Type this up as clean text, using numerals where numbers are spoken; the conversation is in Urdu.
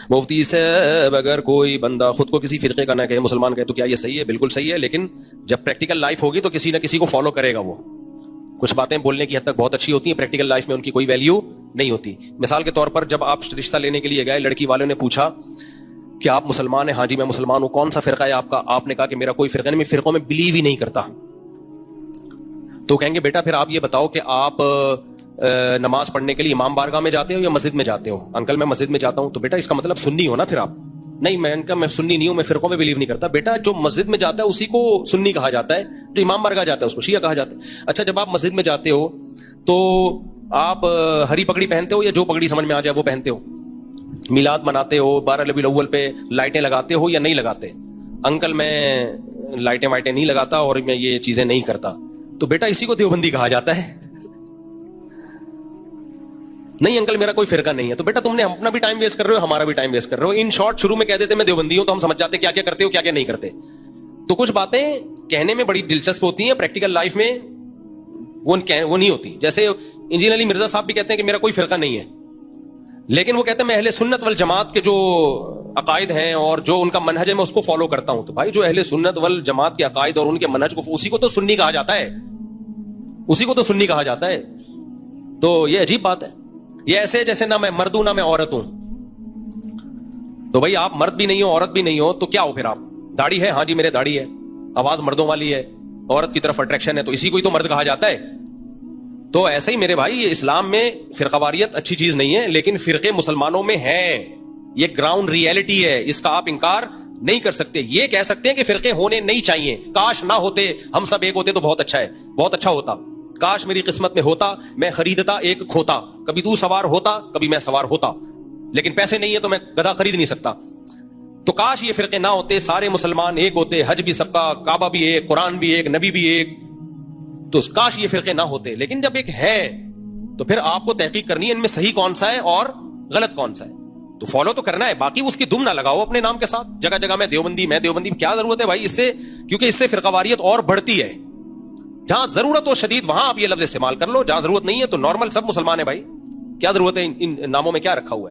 مفتی صاحب اگر کوئی بندہ خود کو کسی فرقے کا نہ کہے مسلمان کہے تو کیا یہ صحیح ہے؟ بالکل صحیح ہے، لیکن جب پریکٹیکل لائف ہوگی تو کسی نہ کسی کو فالو کرے گا. وہ کچھ باتیں بولنے کی حد تک بہت اچھی ہوتی ہیں، پریکٹیکل لائف میں ان کی کوئی ویلیو نہیں ہوتی. مثال کے طور پر جب آپ رشتہ لینے کے لیے گئے، لڑکی والوں نے پوچھا کہ آپ مسلمان ہیں؟ ہاں جی میں مسلمان ہوں. کون سا فرقہ ہے آپ کا؟ آپ نے کہا کہ میرا کوئی فرقہ نہیں، میں فرقوں میں بلیو ہی نہیں کرتا. تو کہیں گے بیٹا پھر آپ یہ بتاؤ کہ آپ نماز پڑھنے کے لیے امام بارگاہ میں جاتے ہو یا مسجد میں جاتے ہو؟ انکل میں مسجد میں جاتا ہوں. تو بیٹا اس کا مطلب سنی ہو نا پھر آپ. نہیں میں سنی نہیں ہوں، میں فرقوں میں بلیو نہیں کرتا. بیٹا جو مسجد میں جاتا ہے اسی کو سنی کہا جاتا ہے، جو امام بارگاہ جاتا ہے اس کو شیعہ کہا جاتا ہے. اچھا جب آپ مسجد میں جاتے ہو تو آپ ہری پگڑی پہنتے ہو یا جو پگڑی سمجھ میں آ جائے وہ پہنتے ہو؟ میلاد مناتے ہو؟ 12 ربیع الاول پہ لائٹیں لگاتے ہو یا نہیں لگاتے؟ انکل میں لائٹیں وائٹیں نہیں لگاتا اور میں یہ چیزیں نہیں کرتا. تو بیٹا اسی کو دیوبندی کہا جاتا ہے. نہیں انکل میرا کوئی فرقہ نہیں ہے. تو بیٹا تم نے اپنا بھی ٹائم ویسٹ کر رہے ہو، ہمارا بھی ٹائم ویسٹ کر رہے ہو. ان شارٹ شروع میں کہہ دیتے میں دیوبندی ہوں تو ہم سمجھ جاتے کیا کیا کرتے ہو کیا کیا نہیں کرتے. تو کچھ باتیں کہنے میں بڑی دلچسپ ہوتی ہیں، پریکٹیکل لائف میں وہ نہیں ہوتی. جیسے انجینئر علی مرزا صاحب بھی کہتے ہیں کہ میرا کوئی فرقہ نہیں ہے، لیکن وہ کہتے ہیں میں اہل سنت والجماعت کے جو عقائد ہیں اور جو ان کا منہج ہے میں اس کو فالو کرتا ہوں. تو بھائی جو اہل سنت والجماعت کے عقائد اور ان کے منہج کو، اسی کو تو سنی کہا جاتا ہے، اسی کو تو سنی کہا جاتا ہے. تو یہ عجیب بات ہے. یہ ایسے جیسے نہ میں مرد ہوں نہ میں عورت ہوں. تو بھائی آپ مرد بھی نہیں ہو عورت بھی نہیں ہو تو کیا ہو پھر آپ؟ داڑھی ہے؟ ہاں جی میرے داڑھی ہے. آواز مردوں والی ہے، عورت کی طرف اٹریکشن ہے، تو اسی کو ہی تو مرد کہا جاتا ہے. تو ایسے ہی میرے بھائی اسلام میں فرقہ واریت اچھی چیز نہیں ہے، لیکن فرقے مسلمانوں میں ہیں. یہ گراؤنڈ ریئلٹی ہے، اس کا آپ انکار نہیں کر سکتے. یہ کہہ سکتے ہیں کہ فرقے ہونے نہیں چاہیے، کاش نہ ہوتے، ہم سب ایک ہوتے تو بہت اچھا ہے، بہت اچھا ہوتا. کاش میری قسمت میں ہوتا، میں خریدتا ایک کھوتا. کبھی تو سوار ہوتا کبھی میں سوار ہوتا، لیکن پیسے نہیں ہے تو میں گدھا خرید نہیں سکتا. تو کاش یہ فرقے نہ ہوتے، سارے مسلمان ایک ہوتے، حج بھی سب کا، کعبہ بھی ایک، قرآن بھی ایک، نبی بھی ایک. تو کاش یہ فرقے نہ ہوتے. لیکن جب ایک ہے تو پھر آپ کو تحقیق کرنی ہے ان میں صحیح کون سا ہے اور غلط کون سا ہے. تو فالو تو کرنا ہے، باقی اس کی دم نہ لگاؤ اپنے نام کے ساتھ. جگہ جگہ میں دیوبندی کیا ضرورت ہے بھائی اس سے؟ کیونکہ اس سے فرقہ واریت اور بڑھتی ہے. جہاں ضرورت ہو شدید وہاں آپ یہ لفظ استعمال کر لو، جہاں ضرورت نہیں ہے تو نارمل سب مسلمان ہے بھائی. کیا ضرورت ہے ان ناموں میں کیا رکھا ہوا ہے؟